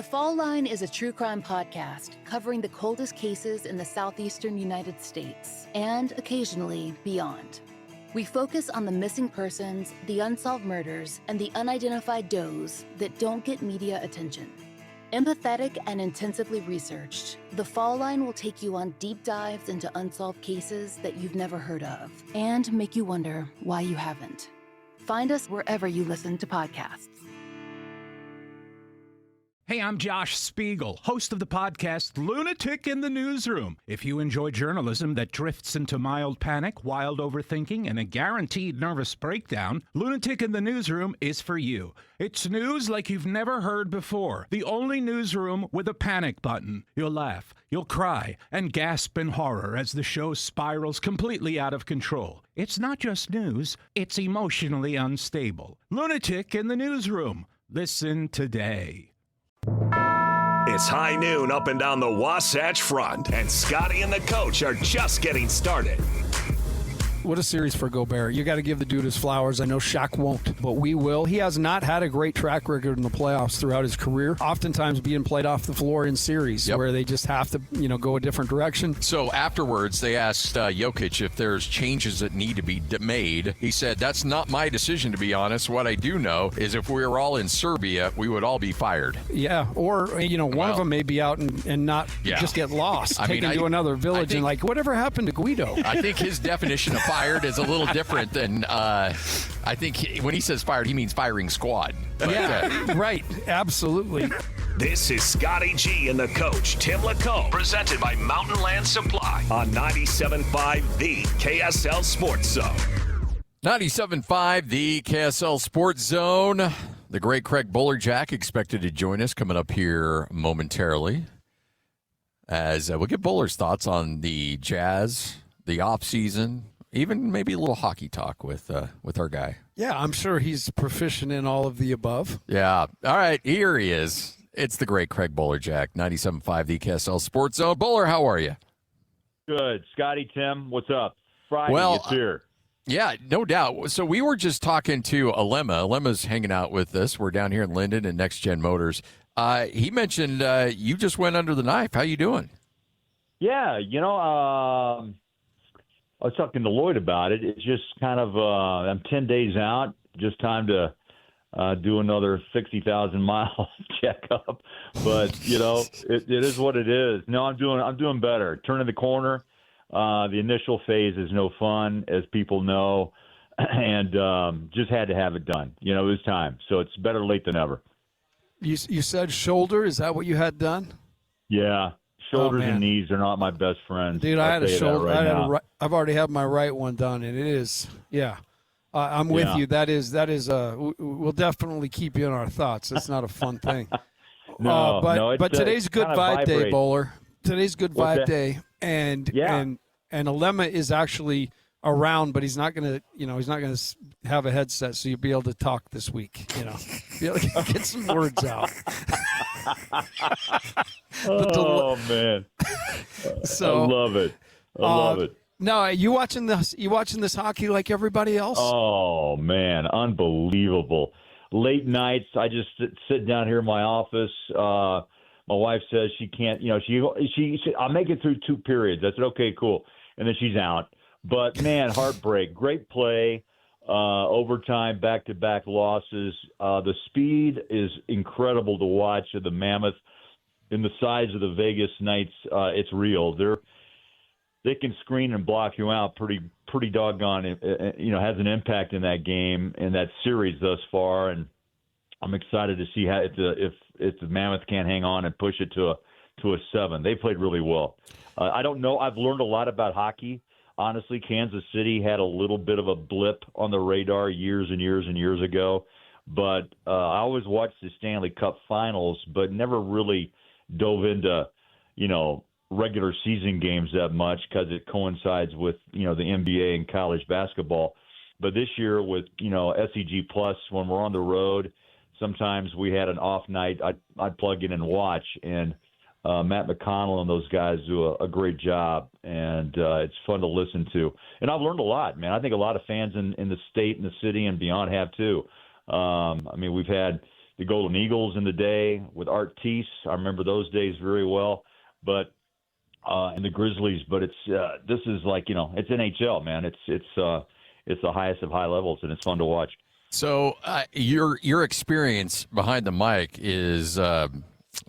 The Fall Line is a true crime podcast covering the coldest cases in the southeastern United States and occasionally beyond. We focus on the missing persons, the unsolved murders, and the unidentified does that don't get media attention. Empathetic and intensively researched, The Fall Line will take you on deep dives into unsolved cases that you've never heard of and make you wonder why you haven't. Find us wherever you listen to podcasts. Hey, I'm Josh Spiegel, host of the podcast Lunatic in the Newsroom. If you enjoy journalism that drifts into mild panic, wild overthinking, and a guaranteed nervous breakdown, Lunatic in the Newsroom is for you. It's news like you've never heard before. The only newsroom with a panic button. You'll laugh, you'll cry, and gasp in horror as the show spirals completely out of control. It's not just news, it's emotionally unstable. Lunatic in the Newsroom. Listen today. It's high noon up and down the Wasatch Front, and Scotty and the coach are just getting started. What a series for Gobert. You got to give the dude his flowers. I know Shaq won't, but we will. He has not had a great track record in the playoffs throughout his career, oftentimes being played off the floor in series where they just have to, go a different direction. So afterwards, they asked Jokic if there's changes that need to be made. He said, that's not my decision, to be honest. What I do know is if we were all in Serbia, we would all be fired. Yeah, or, one of them may be out and not just get lost, taken to another village and whatever happened to Guido? I think his definition of fired is a little different than I think when he says fired, he means firing squad. But, right. Absolutely. This is Scotty G and the coach, Tim Lacombe, presented by Mountain Land Supply on 97.5 The KSL Sports Zone. 97.5 The KSL Sports Zone. The great Craig Bolerjack expected to join us coming up here momentarily as we'll get Bowler's thoughts on the Jazz, the offseason, even maybe a little hockey talk with our guy. Yeah, I'm sure he's proficient in all of the above. Yeah. All right, here he is. It's the great Craig Bolerjack, 97.5 The KSL Sports Zone. Bowler, how are you? Good. Scotty, Tim, what's up? Friday, it's here. Yeah, no doubt. So we were just talking to Alema. Alema's hanging out with us. We're down here in Linden at Next Gen Motors. He mentioned you just went under the knife. How you doing? Yeah, I was talking to Lloyd about it. It's just kind of I'm 10 days out, just time to do another 60,000 mile checkup. But it is what it is. No, I'm doing better. Turning the corner. The initial phase is no fun, as people know, and just had to have it done. It was time, so it's better late than ever. You said shoulder. Is that what you had done? Yeah. Shoulders and knees are not my best friends. Dude, I had a shoulder. I've already had my right one done, and it is, I'm with you. That is. We'll definitely keep you in our thoughts. It's not a fun thing. But today's good vibe day, Bowler. Today's good vibe day, and Alema is actually around, but he's not gonna have a headset, so you'll be able to talk this week. Be able to get some words out. Man! So I love it. I love it. No, you watching this? You watching this hockey like everybody else? Oh man, unbelievable! Late nights, I just sit down here in my office. My wife says she can't. She I'll make it through 2 periods. I said, okay, cool, and then she's out. But man, heartbreak. Great play. Overtime, back-to-back losses. The speed is incredible to watch of the Mammoth. In the size of the Vegas Knights, it's real. They can screen and block you out pretty doggone. Has an impact in that game and that series thus far. And I'm excited to see how if the Mammoth can't hang on and push it to a 7. They played really well. I don't know. I've learned a lot about hockey. Honestly, Kansas City had a little bit of a blip on the radar years and years and years ago. But I always watched the Stanley Cup finals, but never really dove into, regular season games that much because it coincides with, the NBA and college basketball. But this year with, SEG Plus, when we're on the road, sometimes we had an off night. I'd plug in and watch, and Matt McConnell and those guys do a great job, and it's fun to listen to. And I've learned a lot, man. I think a lot of fans in the state and the city and beyond have too. We've had the Golden Eagles in the day with Art Teese. I remember those days very well. But and the Grizzlies. But this is like, it's NHL, man. It's the highest of high levels, and it's fun to watch. So your experience behind the mic is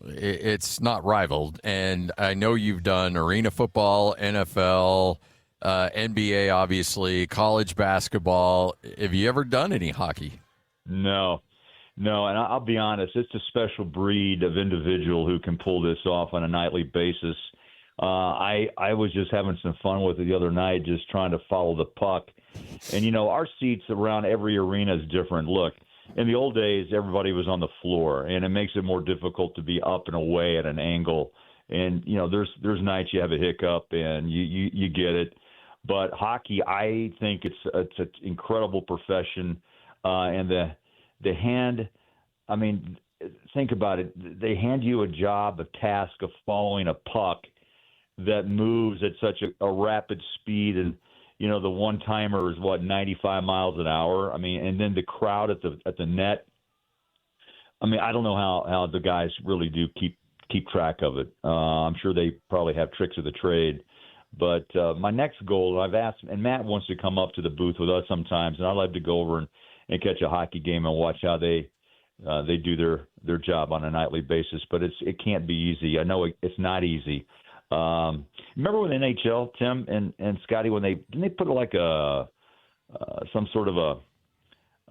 it's not rivaled, and I know you've done arena football, NFL, NBA, obviously, college basketball. Have you ever done any hockey? No, and I'll be honest, it's a special breed of individual who can pull this off on a nightly basis. I was just having some fun with it the other night, just trying to follow the puck. And, our seats around every arena is different. Look, in the old days, everybody was on the floor, and it makes it more difficult to be up and away at an angle. And, there's nights you have a hiccup, and you get it. But hockey, I think it's an incredible profession. And the hand, I mean, think about it. They hand you a task of following a puck that moves at such a rapid speed, and the one timer is 95 miles an hour. I mean, and then the crowd at the net. I mean, I don't know how the guys really do keep track of it. I'm sure they probably have tricks of the trade. But my next goal, I've asked, and Matt wants to come up to the booth with us sometimes, and I'd like to go over and catch a hockey game and watch how they do their job on a nightly basis. But it can't be easy. I know it's not easy. Remember when the NHL, Tim and Scotty, when they put like some sort of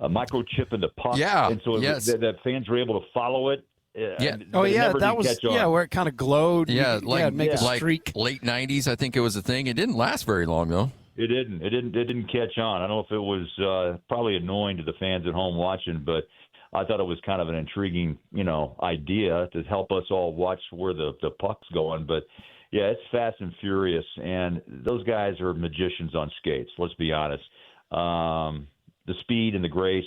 a microchip in the puck, and so that fans were able to follow it. Yeah. Oh yeah, that was where it kind of glowed. Yeah, make a streak. Late '90s, I think it was a thing. It didn't last very long though. It didn't catch on. I don't know if it was probably annoying to the fans at home watching, but I thought it was kind of an intriguing, idea to help us all watch where the puck's going. But yeah, it's fast and furious, and those guys are magicians on skates. Let's be honest. The speed and the grace,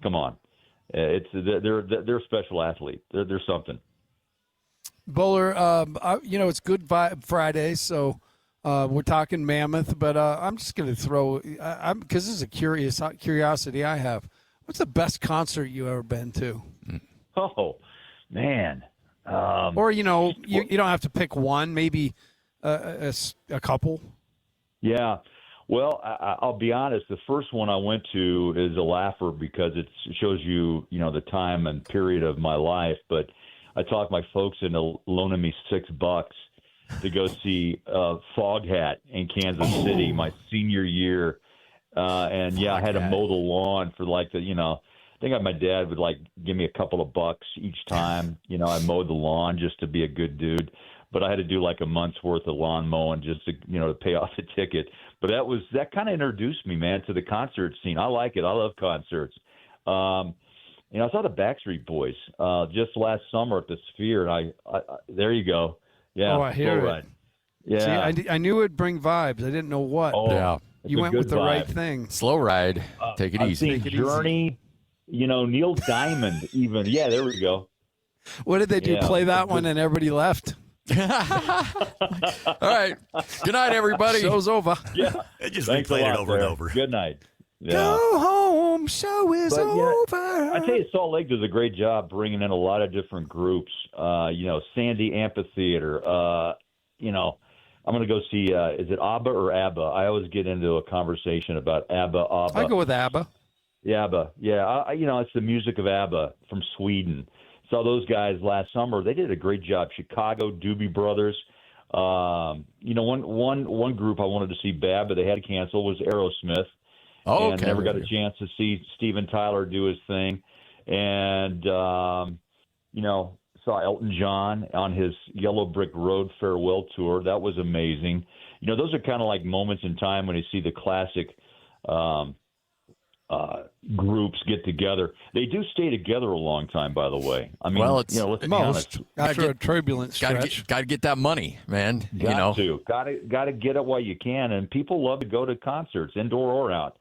come on, they're special athletes. They're something. Bowler, it's Good Vibe Friday, so we're talking Mammoth, but I'm just going to throw, because this is a curiosity I have. What's the best concert you ever been to? Oh, man. Or, you don't have to pick one, maybe a couple. Yeah. Well, I'll be honest. The first one I went to is a laugher because it shows you, the time and period of my life. But I talked my folks into loaning me $6 to go see Foghat in Kansas City my senior year. And I had to mow the lawn for I think my dad would give me a couple of bucks each time. I mowed the lawn just to be a good dude, but I had to do a month's worth of lawn mowing just to to pay off the ticket. But that kind of introduced me, man, to the concert scene. I like it. I love concerts. I saw the Backstreet Boys just last summer at the Sphere, and I there you go. Yeah. Oh, I hear it. Right. Yeah. See, I knew it'd bring vibes. I didn't know what. Oh, yeah. You went with the right thing. Slow ride. Take it easy. Take it Journey. Easy. Neil Diamond, even. Yeah, there we go. What did they do? Play that one and everybody left? All right. Good night, everybody. Show's over. Yeah. They just replayed it over and over. Good night. Yeah. Go home. Show is over. I tell you, Salt Lake does a great job bringing in a lot of different groups. Sandy Amphitheater. I'm going to go see, is it ABBA or ABBA? I always get into a conversation about ABBA, ABBA. I go with ABBA. Yeah, ABBA. Yeah, it's the music of ABBA from Sweden. Saw those guys last summer. They did a great job. Chicago, Doobie Brothers. One group I wanted to see bad, but they had to cancel was Aerosmith. Oh, and never got a chance to see Steven Tyler do his thing. And, saw Elton John on his Yellow Brick Road farewell tour. That was amazing. Those are kind of like moments in time when you see the classic groups get together. They do stay together a long time, by the way. I mean, let's be honest. After a turbulent stretch. Got to get that money, man. Got to get it while you can. And people love to go to concerts, indoor or out.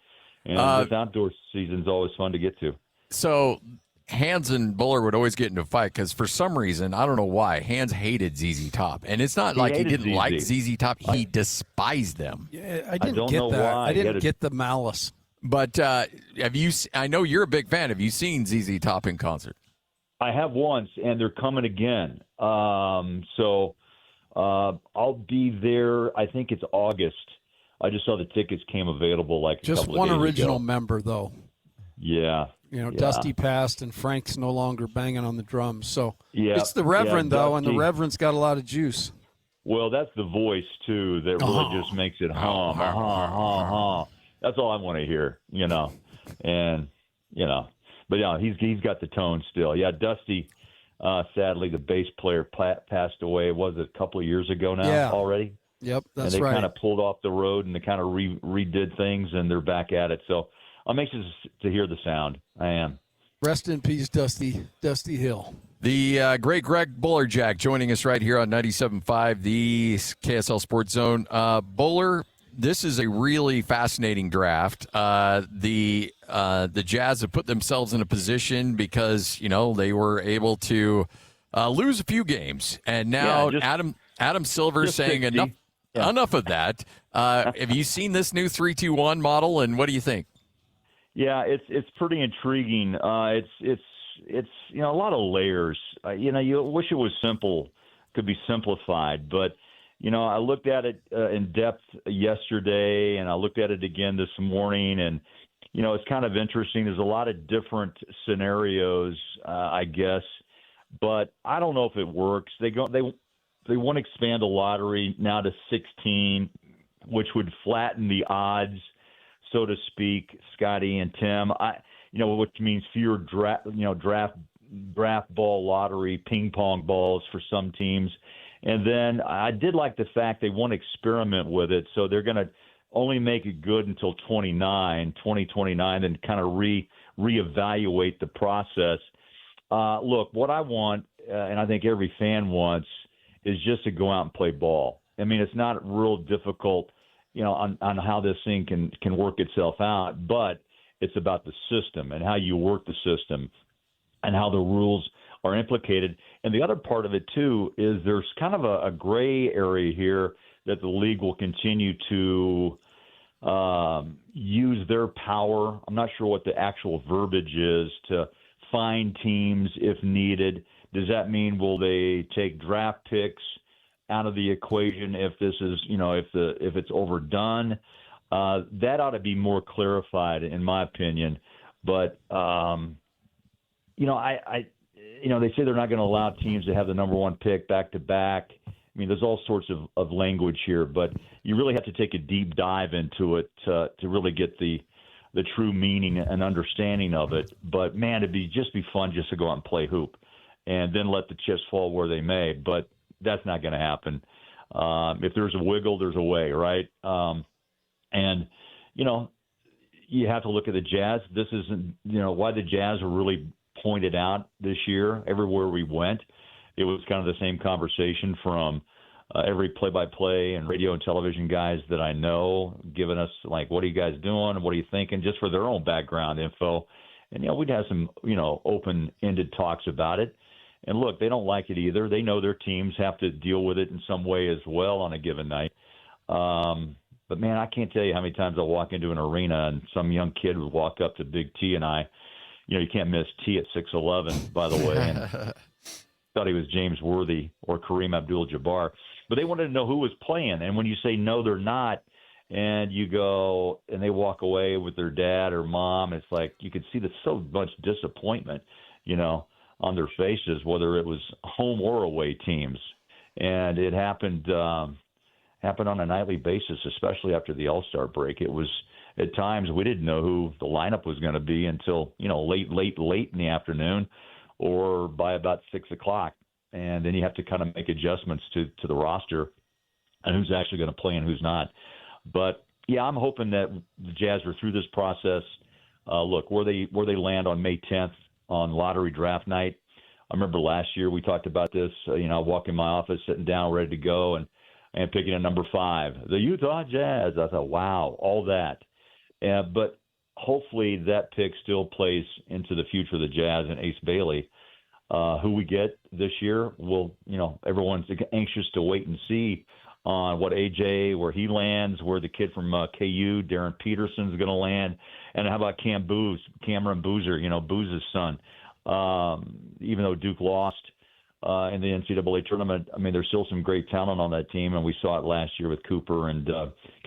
And this outdoor season's always fun to get to. So Hans and Bowler would always get into a fight because for some reason, I don't know why, Hans hated ZZ Top. And it's not like he didn't like ZZ Top. He despised them. Yeah, I didn't get that. I didn't get the malice. But I know you're a big fan. Have you seen ZZ Top in concert? I have once, and they're coming again. So I'll be there. I think it's August. I just saw the tickets came available like a just couple of one days original ago. member, though. Yeah. Dusty passed, and Frank's no longer banging on the drums. So Yeah, it's the Reverend, though, and the Dusty. Reverend's got a lot of juice. Well, that's the voice, too, that really just makes it hum. That's all I want to hear, And, but, yeah, he's got the tone still. Yeah, Dusty, sadly, the bass player passed away, was it a couple of years ago now already? Yep, that's right. And they kind of pulled off the road, and they kind of redid things, and they're back at it. So I'm anxious to hear the sound. I am. Rest in peace, Dusty Hill. The great Greg Bolerjack joining us right here on 97.5, the KSL Sports Zone. Bowler, this is a really fascinating draft. The Jazz have put themselves in a position because, they were able to lose a few games. And now Adam Silver saying 60. enough of that. Have you seen this new 3-2-1 model, and what do you think? Yeah, it's pretty intriguing. It's a lot of layers. You wish it was simple, could be simplified. But I looked at it in depth yesterday, and I looked at it again this morning, and it's kind of interesting. There's a lot of different scenarios, I guess, but I don't know if it works. They want to expand the lottery now to 16, which would flatten the odds, so to speak, Scotty and Tim. Which means fewer draft ball lottery ping pong balls for some teams. And then I did like the fact they want to experiment with it, so they're going to only make it good until 2029, and kind of reevaluate the process. Look, what I want, and I think every fan wants, is just to go out and play ball. I mean, it's not real difficult, on how this thing can work itself out, but it's about the system and how you work the system and how the rules are implicated. And the other part of it, too, is there's kind of a gray area here that the league will continue to use their power. I'm not sure what the actual verbiage is, to fine teams if needed. Does that mean will they take draft picks out of the equation if this is, if it's overdone? That ought to be more clarified, in my opinion. But, they say they're not going to allow teams to have the number one pick back to back. I mean, there's all sorts of language here, but you really have to take a deep dive into it to really get the true meaning and understanding of it. But man, it'd just be fun just to go out and play hoop, and then let the chips fall where they may. But that's not going to happen. If there's a wiggle, there's a way, right? And, you have to look at the Jazz. This isn't, why the Jazz were really pointed out this year. Everywhere we went, it was kind of the same conversation from every play-by-play and radio and television guys that I know, giving us, like, what are you guys doing? What are you thinking? Just for their own background info. And, we'd have some, open-ended talks about it. And, look, they don't like it either. They know their teams have to deal with it in some way as well on a given night. But, man, I can't tell you how many times I'll walk into an arena and some young kid would walk up to Big T and I. You can't miss T at 6'11", by the way, and thought he was James Worthy or Kareem Abdul-Jabbar. But they wanted to know who was playing. And when you say, no, they're not, and you go and they walk away with their dad or mom, it's like you could see so much disappointment, on their faces, whether it was home or away teams. And it happened on a nightly basis, especially after the All-Star break. It was, at times, we didn't know who the lineup was going to be until, late in the afternoon or by about 6 o'clock. And then you have to kind of make adjustments to the roster and who's actually going to play and who's not. But, yeah, I'm hoping that the Jazz are through this process. Look, where they land on May 10th on lottery draft night. I remember last year we talked about this. I walk in my office, sitting down, ready to go, and picking a number 5, the Utah Jazz. I thought, wow, all that. But hopefully that pick still plays into the future of the Jazz and Ace Bailey. Who we get this year, everyone's anxious to wait and see on what AJ, where he lands, where the kid from KU, Darren Peterson's going to land, and how about Cameron Boozer, Booze's son. Even though Duke lost in the NCAA tournament, I mean, there's still some great talent on that team, and we saw it last year with Cooper and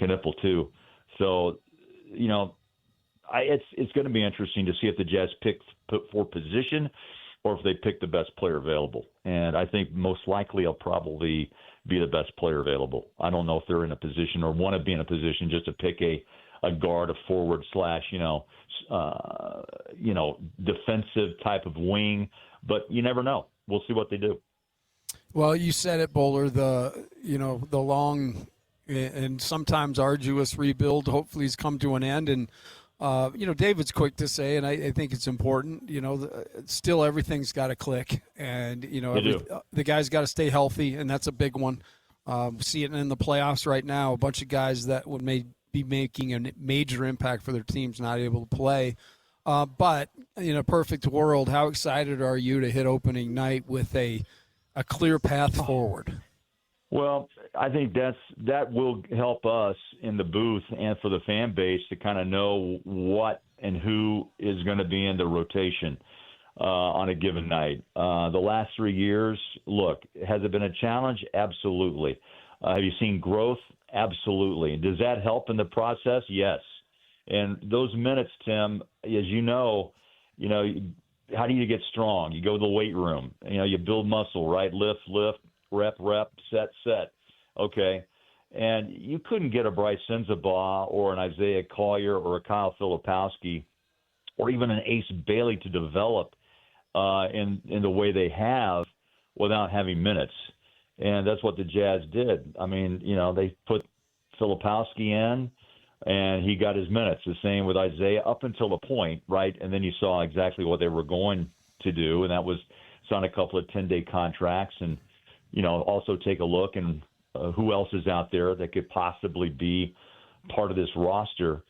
Knipple too. So, it's going to be interesting to see if the Jazz pick for position or if they pick the best player available. And I think most likely it'll probably be the best player available. I don't know if they're in a position or want to be in a position just to pick a guard, a forward / defensive type of wing, but you never know. We'll see what they do. Well, you said it, Bowler, the long and sometimes arduous rebuild hopefully has come to an end. And, David's quick to say, and I think it's important, still everything's got to click. And, the guys got to stay healthy, and that's a big one. See it in the playoffs right now, a bunch of guys that would be making a major impact for their teams not able to play. But in a perfect world, how excited are you to hit opening night with a clear path forward? Well, I think that will help us in the booth and for the fan base to kind of know what and who is going to be in the rotation on a given night. The last 3 years, look, has it been a challenge? Absolutely. Have you seen growth? Absolutely. Does that help in the process? Yes. And those minutes, Tim, as you know, how do you get strong? You go to the weight room. You build muscle, right? Lift, rep, set. Okay. And you couldn't get a Bryce Sensabaugh or an Isaiah Collier or a Kyle Filipowski or even an Ace Bailey to develop in the way they have without having minutes. And that's what the Jazz did. I mean, they put Filipowski in, and he got his minutes. The same with Isaiah up until a point, right? And then you saw exactly what they were going to do, and that was sign a couple of 10-day contracts and, also take a look and who else is out there that could possibly be part of this roster.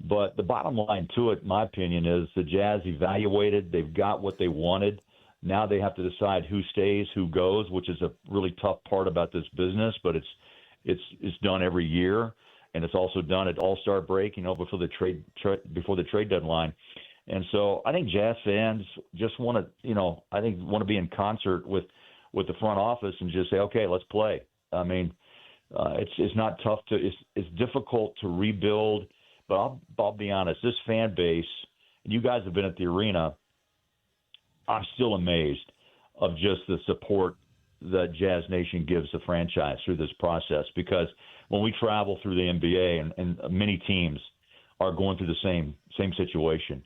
But the bottom line to it, in my opinion, is the Jazz evaluated. They've got what they wanted. Now they have to decide who stays, who goes, which is a really tough part about this business, but it's done every year. And it's also done at All-Star break, before the trade deadline. And so I think Jazz fans just want to be in concert with the front office and just say, okay, let's play. I mean, it's not tough it's difficult to rebuild, but I'll be honest, this fan base, and you guys have been at the arena, I'm still amazed of just the support that Jazz Nation gives the franchise through this process, because when we travel through the NBA and many teams are going through the same situation,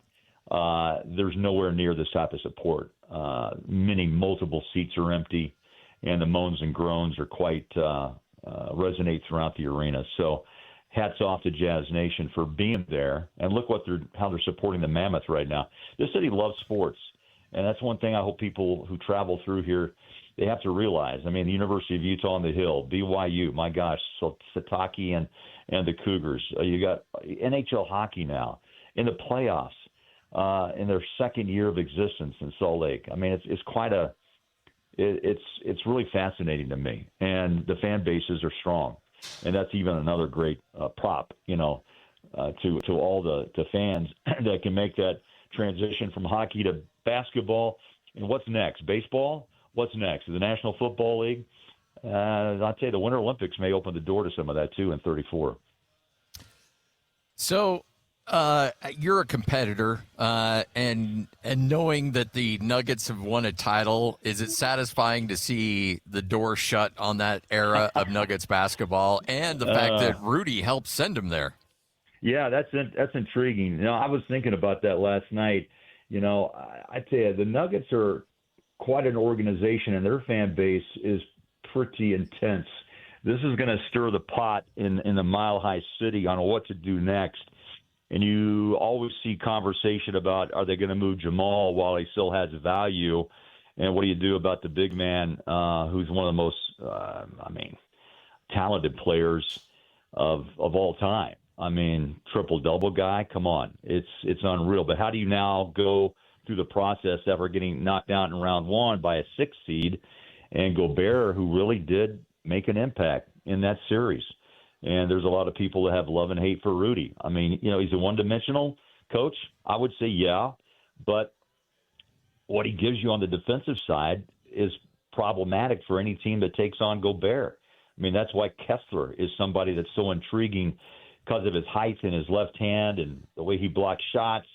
there's nowhere near this type of support. Multiple seats are empty, and the moans and groans are quite resonate throughout the arena. So hats off to Jazz Nation for being there, and look how they're supporting the Mammoth right now. This city loves sports, and that's one thing I hope people who travel through here, they have to realize. I mean, the University of Utah on the Hill, BYU, my gosh, Sataki and the Cougars. You got NHL hockey now in the playoffs in their second year of existence in Salt Lake. I mean, it's quite it's really fascinating to me, and the fan bases are strong, and that's even another great prop, to all the fans that can make that transition from hockey to basketball. And what's next? Baseball? What's next? The National Football League? I'd say the Winter Olympics may open the door to some of that too in 34. So you're a competitor, and knowing that the Nuggets have won a title, is it satisfying to see the door shut on that era of Nuggets basketball and the fact that Rudy helped send them there? Yeah, that's intriguing. I was thinking about that last night. I tell you, the Nuggets are quite an organization, and their fan base is pretty intense. This is going to stir the pot in the Mile High City on what to do next. And you always see conversation about, are they going to move Jamal while he still has value? And what do you do about the big man who's one of the most, talented players of all time? I mean, triple-double guy, come on. It's unreal. But how do you now go through the process after getting knocked out in round one by a 6 seed and Gobert, who really did make an impact in that series? And there's a lot of people that have love and hate for Rudy. I mean, he's a one-dimensional coach. I would say, yeah. But what he gives you on the defensive side is problematic for any team that takes on Gobert. I mean, that's why Kessler is somebody that's so intriguing because of his height and his left hand and the way he blocks shots.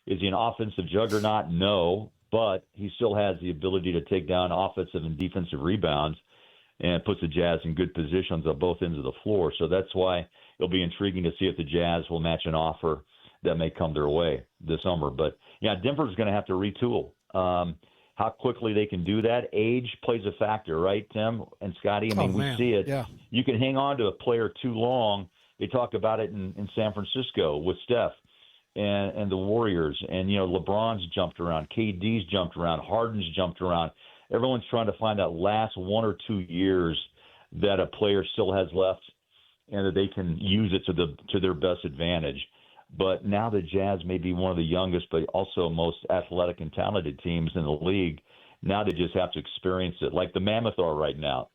Is he an offensive juggernaut? No, but he still has the ability to take down offensive and defensive rebounds and puts the Jazz in good positions on both ends of the floor. So that's why it'll be intriguing to see if the Jazz will match an offer that may come their way this summer. But, yeah, Denver's going to have to retool. How quickly they can do that. Age plays a factor, right, Tim and Scotty? I mean, we see it. Yeah. You can hang on to a player too long. They talk about it in San Francisco with Steph and the Warriors. And, LeBron's jumped around. KD's jumped around. Harden's jumped around. Everyone's trying to find that last 1 or 2 years that a player still has left and that they can use it to their best advantage. But now the Jazz may be one of the youngest but also most athletic and talented teams in the league. Now they just have to experience it, like the Mammoth are right now.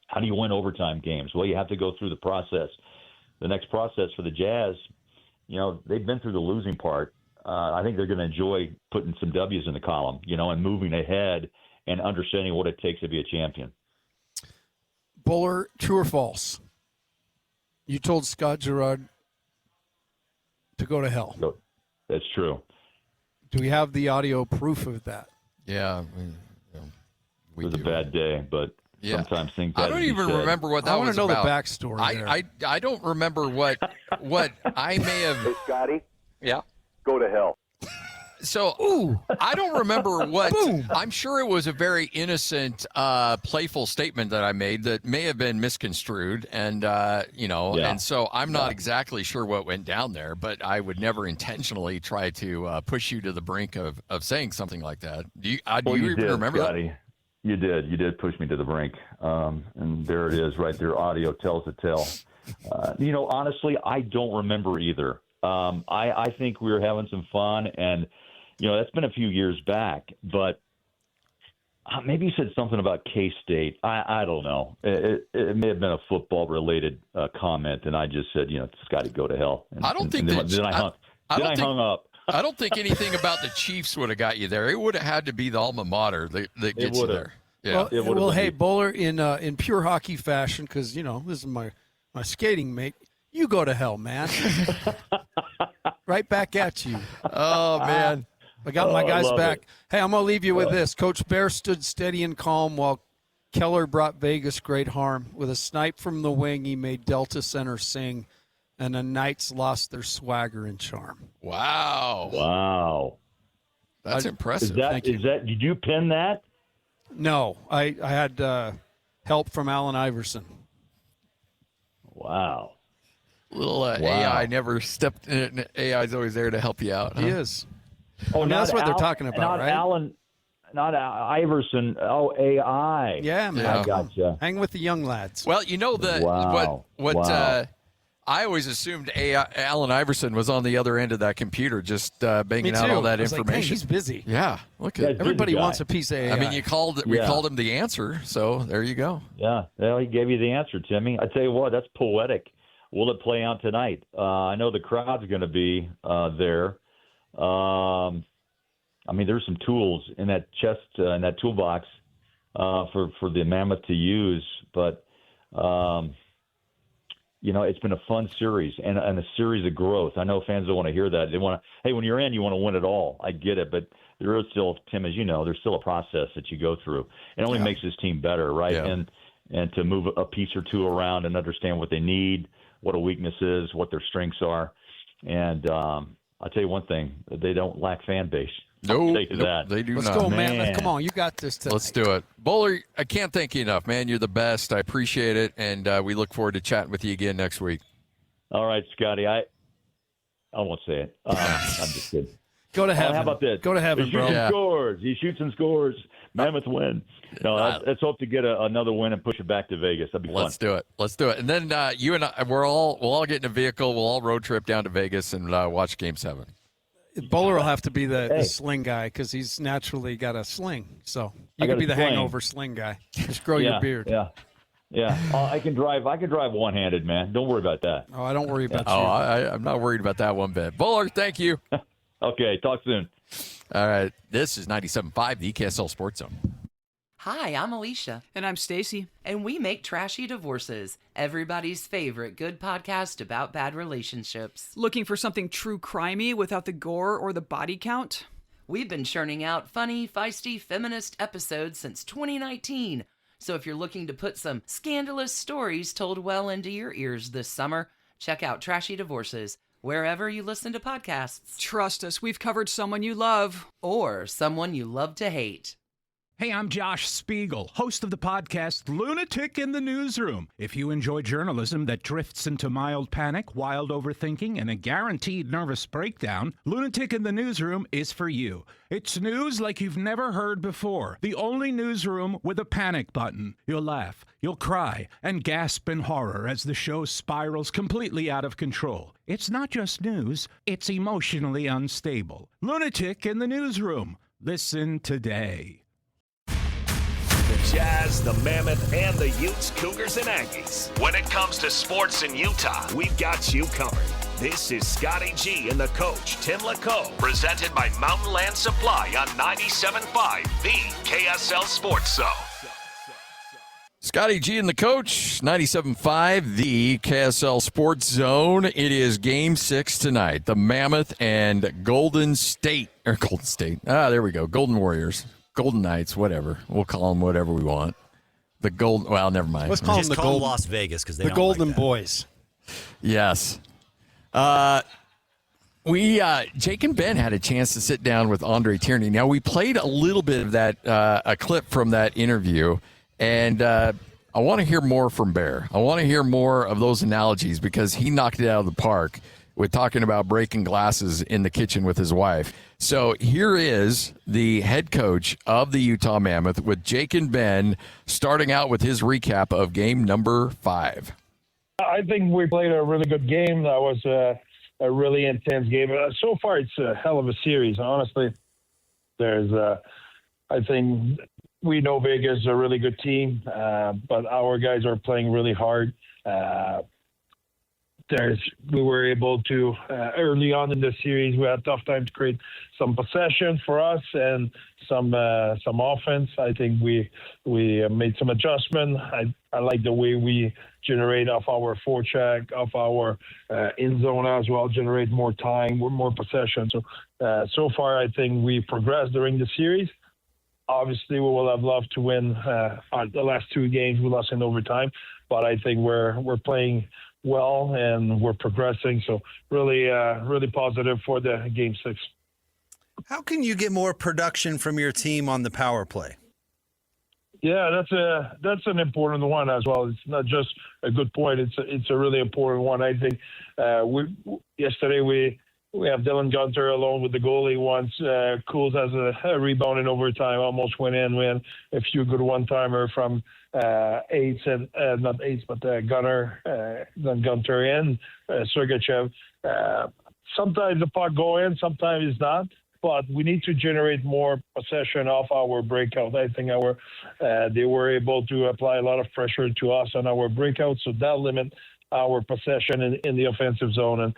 How do you win overtime games? Well, you have to go through the process. The next process for the Jazz, they've been through the losing part. I think they're going to enjoy putting some W's in the column, and moving ahead and understanding what it takes to be a champion. Bowler, true or false? You told Scott Gerard to go to hell. That's true. Do we have the audio proof of that? Yeah. It was a bad day, but sometimes things. I don't even remember what that was about. I want to know the backstory. I don't remember what I may have. Hey, Scotty. Yeah. Go to hell. So I don't remember what. I'm sure it was a very innocent, playful statement that I made that may have been misconstrued, and and so I'm not exactly sure what went down there. But I would never intentionally try to push you to the brink of saying something like that. Do you even remember Scotty. that? You did push me to the brink, and there it is, right there. Audio tells the tale. Honestly, I don't remember either. I think we were having some fun, and that's been a few years back, but maybe he said something about K-State. I don't know. It may have been a football-related comment, and I just said, Scotty, go to hell. And, I don't think then I hung up. I don't think anything about the Chiefs would have got you there. It would have had to be the alma mater that gets you there. Yeah. Well, hey, Bowler, in pure hockey fashion, because, this is my skating mate, you go to hell, man. Right back at you. Oh, man. I got my guys back. Hey, I'm going to leave you with this. Coach Bear stood steady and calm while Keller brought Vegas great harm. With a snipe from the wing, he made Delta Center sing, and the Knights lost their swagger and charm. Wow. That's impressive. Did you pin that? No, I had help from Allen Iverson. Wow. Little AI never stepped in. AI is always there to help you out. Huh? He is. Oh, that's what they're talking about, right? Allen, not Iverson. Oh, AI. Yeah, man. I gotcha. Hang with the young lads. Well, I always assumed Allen Iverson was on the other end of that computer, just banging out all that information. Like, hey, he's busy. Yeah, look at everybody wants a piece of AI. I mean, we called him the answer, so there you go. Yeah, well, he gave you the answer, Timmy. I tell you what, that's poetic. Will it play out tonight? I know the crowd's going to be there. There's some tools in that chest, in that toolbox for the Mammoth to use. But, it's been a fun series and a series of growth. I know fans don't want to hear that. They want to, hey, when you're in, you want to win it all. I get it. But there is still, Tim, as you know, there's still a process that you go through. It only makes this team better, right? Yeah. And to move a piece or two around and understand what they need, what a weakness is, what their strengths are. And I'll tell you one thing, they don't lack fan base. No, they do not. Let's go, man. Come on, you got this tonight. Let's do it. Bowler, I can't thank you enough, man. You're the best. I appreciate it, and we look forward to chatting with you again next week. All right, Scotty. I won't say it. I'm just kidding. Go to heaven. How about this? Go to heaven, bro. He shoots and scores. Mammoth win. Let's hope to get another win and push it back to Vegas. That'd be fun. Let's do it. And then you and I, we'll all get in a vehicle. We'll all road trip down to Vegas and watch Game 7. Bowler will have to be the sling guy because he's naturally got a sling. So you can be the hangover sling guy. Just grow your beard. Yeah. I can drive one-handed, man. Don't worry about that. Oh, I don't worry about you. I'm not worried about that one bit. Bowler, thank you. Okay, talk soon. All right. This is 97.5, the KSL Sports Zone. Hi, I'm Alicia. And I'm Stacy. And we make Trashy Divorces, everybody's favorite good podcast about bad relationships. Looking for something true crimey without the gore or the body count? We've been churning out funny, feisty, feminist episodes since 2019. So if you're looking to put some scandalous stories told well into your ears this summer, check out Trashy Divorces, wherever you listen to podcasts. Trust us, we've covered someone you love. Or someone you love to hate. Hey, I'm Josh Spiegel, host of the podcast Lunatic in the Newsroom. If you enjoy journalism that drifts into mild panic, wild overthinking, and a guaranteed nervous breakdown, Lunatic in the Newsroom is for you. It's news like you've never heard before. The only newsroom with a panic button. You'll laugh, you'll cry, and gasp in horror as the show spirals completely out of control. It's not just news, it's emotionally unstable. Lunatic in the Newsroom. Listen today. The Jazz, the Mammoth, and the Utes, Cougars, and Aggies. When it comes to sports in Utah, we've got you covered. This is Scotty G and the coach, Tim LaCoe, presented by Mountain Land Supply on 97.5, the KSL Sports Zone. Scotty G and the coach, 97.5, the KSL Sports Zone. It is Game 6 tonight. The Mammoth and Golden State. There we go. Golden Warriors. Golden Knights, whatever. We'll call them whatever we want. The Golden, well, never mind. Let's call them the Golden Las Vegas because they don't Golden like that. Boys. Yes. Jake and Ben had a chance to sit down with Andre Tourigny. Now, we played a little bit of that, a clip from that interview, and I want to hear more from Bear. I want to hear more of those analogies because he knocked it out of the park with talking about breaking glasses in the kitchen with his wife. So here is the head coach of the Utah Mammoth with Jake and Ben starting out with his recap of game number 5. I think we played a really good game. That was a really intense game. So far, it's a hell of a series. Honestly, I think we know Vegas is a really good team, but our guys are playing really hard. We were able to, early on in the series, we had a tough time to create some possession for us and some offense. I think we made some adjustment. I like the way we generate off our forecheck, off our in zone as well, generate more time, more possession. So far, I think we progressed during the series. Obviously, we will have loved to win the last 2 games. We lost in overtime, but I think we're playing well and we're progressing. So really positive for the game 6. How can you get more production from your team on the power play? Yeah, that's an important one as well. It's not just a good point. It's a really important one. I think yesterday we have Dylan Gunter alone with the goalie once. Cools has a rebound in overtime, almost went in. We had a few good one-timer from Gunter and Sergachev. Sometimes the puck go in, sometimes it's not. But we need to generate more possession off our breakout. I think they were able to apply a lot of pressure to us on our breakout, so that limit our possession in the offensive zone. And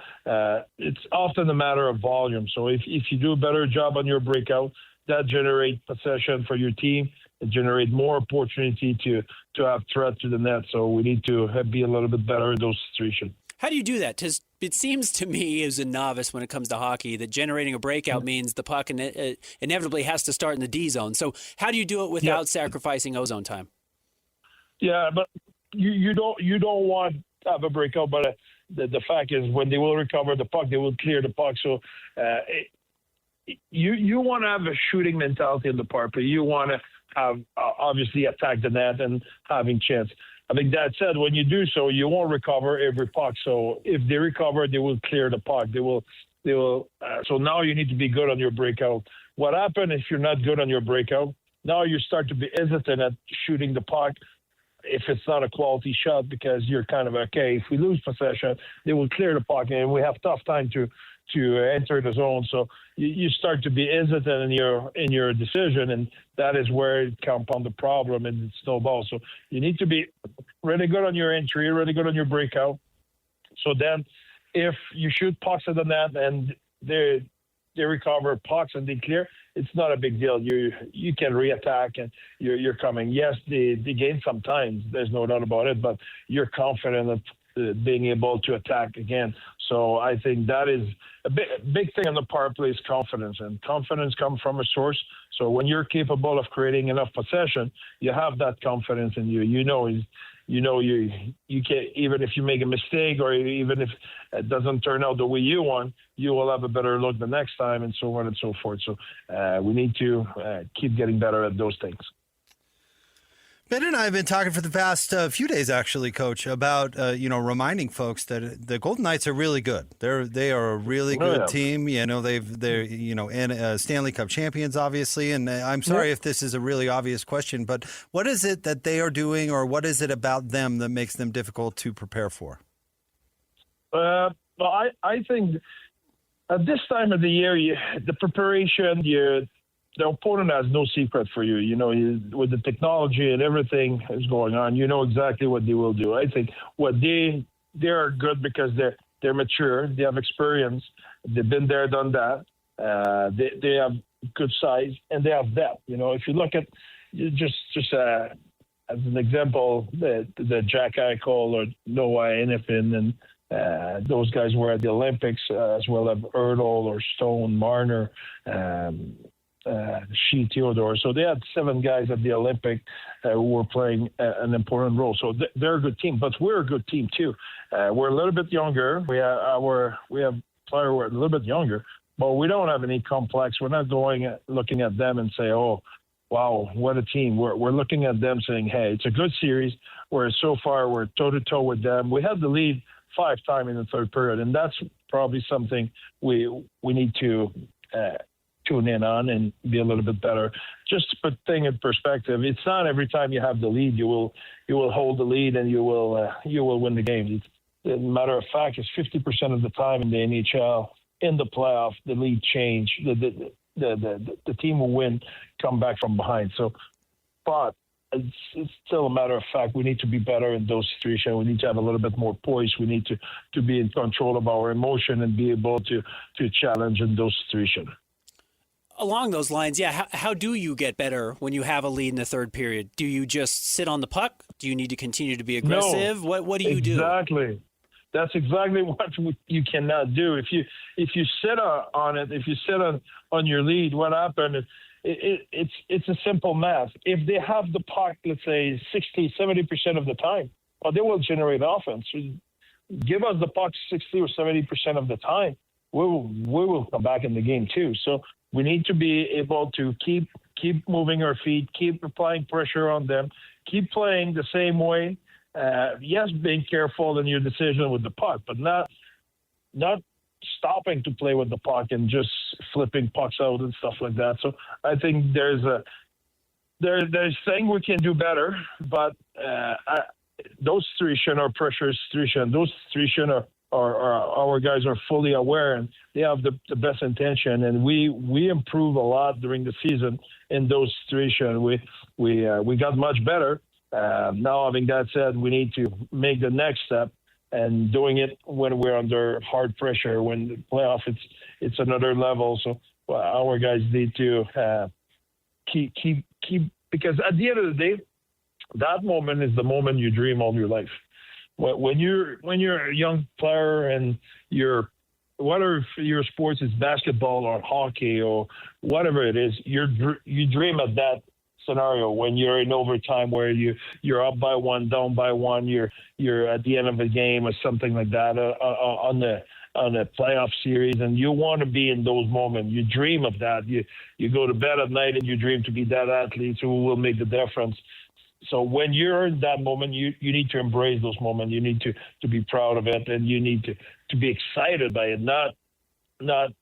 it's often a matter of volume. So if you do a better job on your breakout, that generates possession for your team. It generates more opportunity to have threat to the net. So we need to be a little bit better in those situations. How do you do that? Because it seems to me as a novice when it comes to hockey that generating a breakout means the puck inevitably has to start in the D zone. So how do you do it without sacrificing ozone time? Yeah, but you don't want to have a breakout, but the fact is when they will recover the puck, they will clear the puck. So you want to have a shooting mentality in the power play. You want to have obviously attack the net and having chance. I think that said, when you do so, you won't recover every puck. So if they recover, they will clear the puck. They will. So now you need to be good on your breakout. What happens if you're not good on your breakout? Now you start to be hesitant at shooting the puck if it's not a quality shot because you're kind of okay. If we lose possession, they will clear the puck, and we have tough time to enter the zone. So you start to be hesitant in your decision, and that is where it compounds the problem and it snowballs. So you need to be really good on your entry, really good on your breakout. So then if you shoot pucks at the net and they recover pucks and they clear, it's not a big deal. You can reattack and you're coming. Yes, they gain sometimes. There's no doubt about it. But you're confident of being able to attack again. So I think that is a big thing on the power play is confidence, and confidence comes from a source. So when you're capable of creating enough possession, you have that confidence in you. You can, even if you make a mistake or even if it doesn't turn out the way you want, you will have a better look the next time, and so on and so forth. So we need to keep getting better at those things. Ben and I have been talking for the past few days, actually, Coach, about reminding folks that the Golden Knights are really good. They are a really good team. They're Stanley Cup champions, obviously. And I'm sorry if this is a really obvious question, but what is it that they are doing, or what is it about them that makes them difficult to prepare for? Well, I think at this time of the year, the preparation, the opponent has no secret for you. With the technology and everything is going on, you know exactly what they will do. I think what they are good because they're mature, they have experience, they've been there, done that. They have good size and they have depth. If you look at just as an example, the Jack Eichel or Noah Hannafin and those guys were at the Olympics, as well as Erdl or Stone, Marner, Shea Theodore. So they had 7 guys at the Olympic who were playing an important role. So they're a good team, but we're a good team too. We're a little bit younger. We have players who are a little bit younger, but we don't have any complex. We're not looking at them and say, oh, wow, what a team. We're looking at them saying, hey, it's a good series. So far we're toe-to-toe with them. We had the lead 5 times in the third period, and that's probably something we need to tune in on and be a little bit better. Just to put things in perspective, it's not every time you have the lead you will hold the lead and you will win the game. As a matter of fact, it's 50% of the time in the NHL in the playoff the lead change. The team will win, come back from behind. But it's still a matter of fact. We need to be better in those situations. We need to have a little bit more poise. We need to be in control of our emotion and be able to challenge in those situations. Along those lines, how do you get better when you have a lead in the third period? Do you just sit on the puck? Do you need to continue to be aggressive? No, what do you do? Exactly. That's exactly what you cannot do. If you sit on it, if you sit on your lead, what happened? It's a simple math. If they have the puck, let's say 60-70% of the time, well, they will generate offense. Give us the puck 60 or 70% of the time, we will come back in the game too. So we need to be able to keep moving our feet, keep applying pressure on them, keep playing the same way. Yes, being careful in your decision with the puck, but not stopping to play with the puck and just flipping pucks out and stuff like that. So I think there's thing we can do better, but those situation are pressure situation. Those situation are our guys are fully aware and they have the best intention, and we improve a lot during the season in those situations. We got much better. Now, having that said, we need to make the next step, and doing it when we're under hard pressure. When the playoff, it's another level. So our guys need to keep because at the end of the day, that moment is the moment you dream all your life. When you're a young player and whether your sports is basketball or hockey or whatever it is, you dream of that scenario when you're in overtime where you're up by 1, down by 1, you're at the end of a game or something like that on a playoff series, and you want to be in those moments. You dream of that. You go to bed at night and you dream to be that athlete who will make the difference. So when you're in that moment, you need to embrace those moments. You need to be proud of it, and you need to be excited by it, not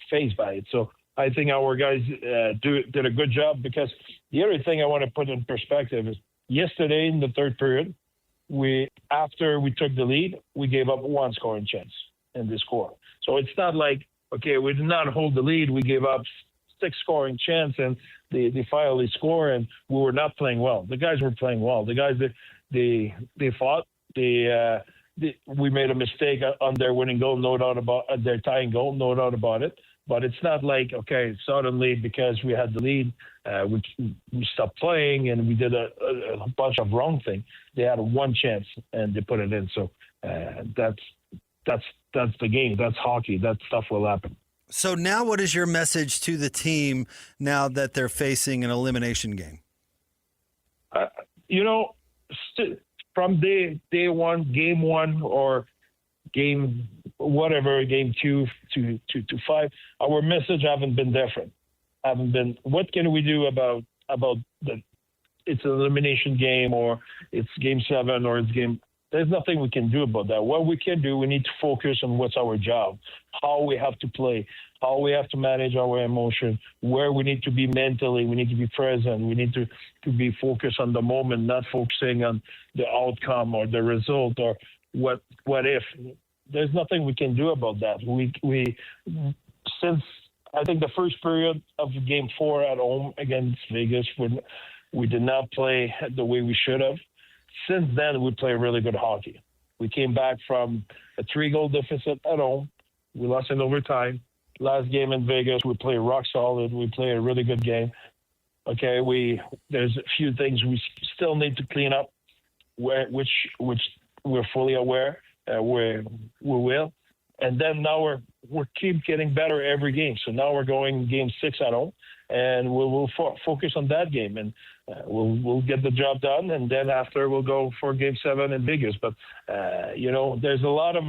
fazed by it. So I think our guys did a good job, because the other thing I want to put in perspective is yesterday in the third period, after we took the lead, we gave up 1 scoring chance in this score. So it's not like, okay, we did not hold the lead. We gave up 6 scoring chance and they finally score, and we were not playing well. The guys were playing well. The guys, they fought. We made a mistake on their winning goal, no doubt about their tying goal, no doubt about it. But it's not like, okay, suddenly because we had the lead, we stopped playing and we did a bunch of wrong things. They had one chance and they put it in. So that's the game. That's hockey. That stuff will happen. So now what is your message to the team now that they're facing an elimination game? From day one, game one, or game whatever, game 2 to 5, our message haven't been different. Haven't been, what can we do about it's an elimination game, or it's game 7, or it's game. There's nothing we can do about that. What we can do, we need to focus on what's our job, how we have to play, how we have to manage our emotion, where we need to be mentally, we need to be present, we need to be focused on the moment, not focusing on the outcome or the result or what if. There's nothing we can do about that. We since I think the first period of game 4 at home against Vegas, we did not play the way we should have. Since then, we play really good hockey. We came back from a 3-goal deficit at home. We lost in overtime. Last game in Vegas, we played rock solid. We played a really good game. Okay, there's a few things we still need to clean up, which we're fully aware we will. And then now we keep getting better every game. So now we're going game 6 at home, and we'll focus on that game, and we'll get the job done. And then after we'll go for game 7 in Vegas. But there's a lot of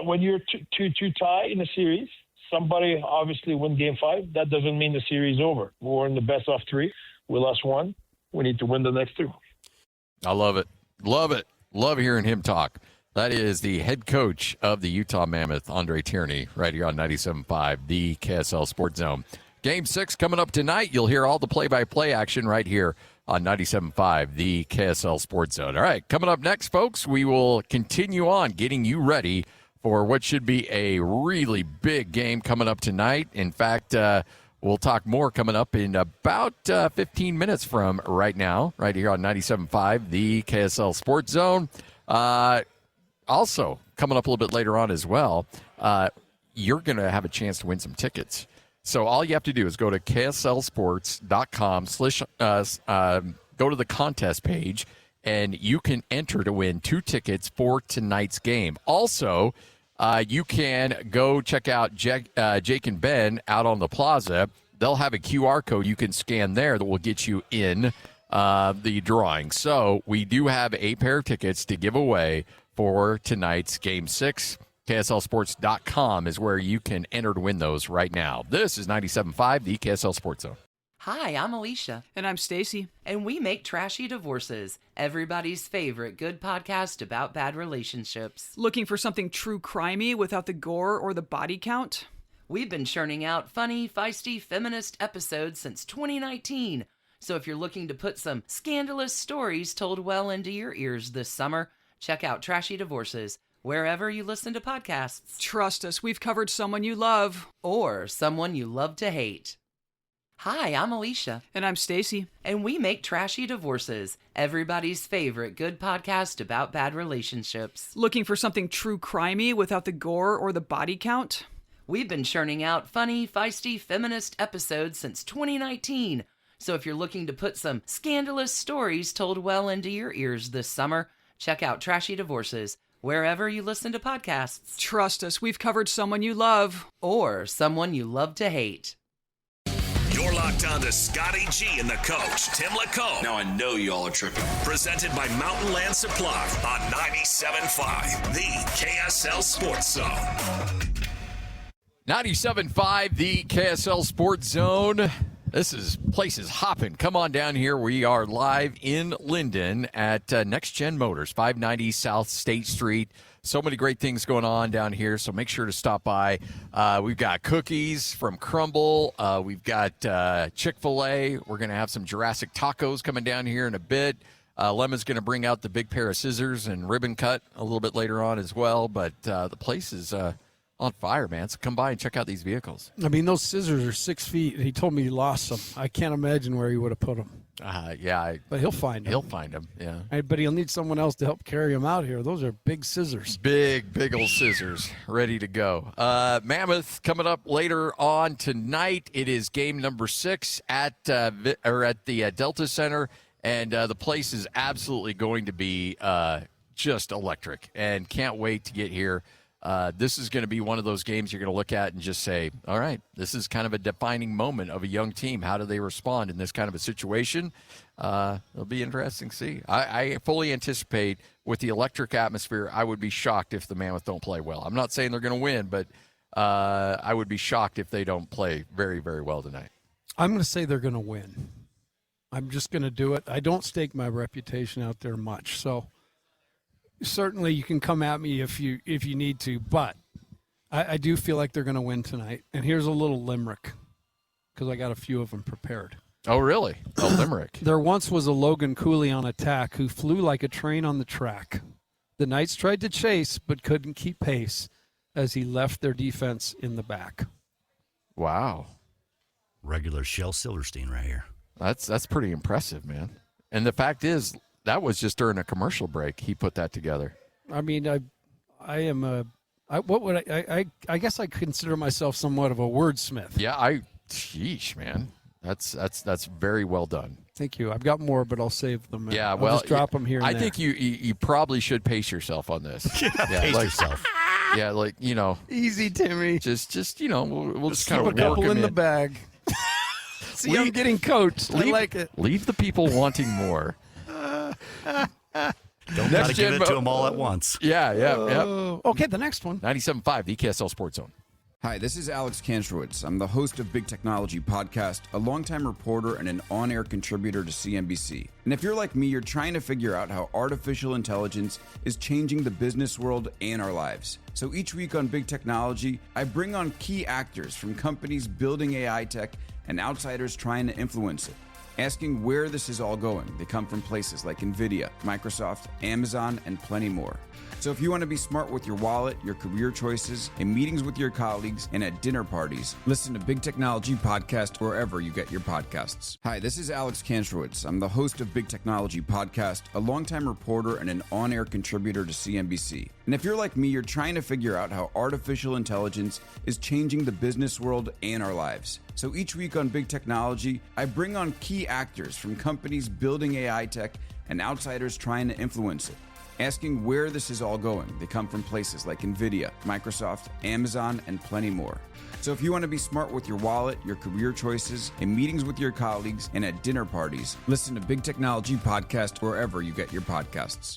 when you're two tie in a series. Somebody obviously win game 5. That doesn't mean the series is over. We're in the best of 3. We lost 1. We need to win the next 2. I love it. Love it. Love hearing him talk. That is the head coach of the Utah Mammoth, Andre Tourigny, right here on 97.5, the KSL Sports Zone. Game 6 coming up tonight. You'll hear all the play-by-play action right here on 97.5, the KSL Sports Zone. All right, coming up next, folks, we will continue on getting you ready for what should be a really big game coming up tonight. In fact, we'll talk more coming up in about 15 minutes from right now, right here on 97.5, the KSL Sports Zone. Also, coming up a little bit later on as well, you're going to have a chance to win some tickets. So all you have to do is go to kslsports.com/, go to the contest page, and you can enter to win 2 tickets for tonight's game. Also, you can go check out Jake and Ben out on the plaza. They'll have a QR code you can scan there that will get you in the drawing. So we do have a pair of tickets to give away for tonight's Game 6. KSLSports.com is where you can enter to win those right now. This is 97.5, the KSL Sports Zone. Hi, I'm Alicia. And I'm Stacy. And we make Trashy Divorces, everybody's favorite good podcast about bad relationships. Looking for something true crimey without the gore or the body count? We've been churning out funny, feisty, feminist episodes since 2019. So if you're looking to put some scandalous stories told well into your ears this summer, check out Trashy Divorces, wherever you listen to podcasts. Trust us, we've covered someone you love. Or someone you love to hate. Hi, I'm Alicia. And I'm Stacy. And we make Trashy Divorces, everybody's favorite good podcast about bad relationships. Looking for something true crimey without the gore or the body count? We've been churning out funny, feisty, feminist episodes since 2019. So if you're looking to put some scandalous stories told well into your ears this summer, check out Trashy Divorces, wherever you listen to podcasts. Trust us, we've covered someone you love. Or someone you love to hate. You're locked on to Scotty G and the coach, Tim LaCombe. Now I know y'all are tripping. Presented by Mountain Land Supply on 97.5, the KSL Sports Zone. 97.5, the KSL Sports Zone. Place is hopping. Come on down here. We are live in Linden at Next Gen Motors, 590 South State Street. So many great things going on down here, so make sure to stop by. We've got cookies from Crumble. We've got Chick-fil-A. We're going to have some Jurassic tacos coming down here in a bit. Lemon's going to bring out the big pair of scissors and ribbon cut a little bit later on as well. But the place is on fire, man. So come by and check out these vehicles. I mean, those scissors are 6 feet. He told me he lost them. I can't imagine where he would have put them. But he'll find him. He'll find him, yeah. But he'll need someone else to help carry him out here. Those are big scissors. Big old scissors ready to go. Mammoth coming up later on tonight. It is game number 6 at the Delta Center, and the place is absolutely going to be just electric, and can't wait to get here. This is going to be one of those games you're going to look at and just say, all right, this is kind of a defining moment of a young team. How do they respond in this kind of a situation? It'll be interesting to see. I fully anticipate with the electric atmosphere, I would be shocked if the Mammoth don't play well. I'm not saying they're going to win, but I would be shocked if they don't play very, very well tonight. I'm going to say they're going to win. I'm just going to do it. I don't stake my reputation out there much, so certainly you can come at me if you need to, but I do feel like they're going to win tonight. And here's a little limerick, because I got a few of them prepared. Oh, really? A limerick. There once was a Logan Cooley on attack who flew like a train on the track. The Knights tried to chase, but couldn't keep pace as he left their defense in the back. Wow. Regular Shel Silverstein right here. That's pretty impressive, man. And the fact is, that was just during a commercial break. He put that together. I mean, I guess I consider myself somewhat of a wordsmith. Yeah, sheesh, man. That's very well done. Thank you. I've got more, but I'll save them. Yeah, I'll just drop them here. I think you probably should pace yourself on this. Pace yourself. Yeah, like, easy, Timmy. Just we'll just kind keep of a couple in the bag. See, I'm getting coached. I like it. Leave the people wanting more. Don't gotta give it to them all at once. Yeah. Okay, the next one. 97.5, the KSL Sports Zone. Hi, this is Alex Kantrowitz. I'm the host of Big Technology Podcast, a longtime reporter and an on-air contributor to CNBC. And if you're like me, you're trying to figure out how artificial intelligence is changing the business world and our lives. So each week on Big Technology, I bring on key actors from companies building AI tech and outsiders trying to influence it, asking where this is all going. They come from places like NVIDIA, Microsoft, Amazon, and plenty more. So if you want to be smart with your wallet, your career choices, in meetings with your colleagues, and at dinner parties, listen to Big Technology Podcast wherever you get your podcasts. Hi, this is Alex Kantrowitz. I'm the host of Big Technology Podcast, a longtime reporter and an on-air contributor to CNBC. And if you're like me, you're trying to figure out how artificial intelligence is changing the business world and our lives. So each week on Big Technology, I bring on key actors from companies building AI tech and outsiders trying to influence it, asking where this is all going. They come from places like NVIDIA, Microsoft, Amazon, and plenty more. So if you want to be smart with your wallet, your career choices, in meetings with your colleagues, and at dinner parties, listen to Big Technology Podcast wherever you get your podcasts.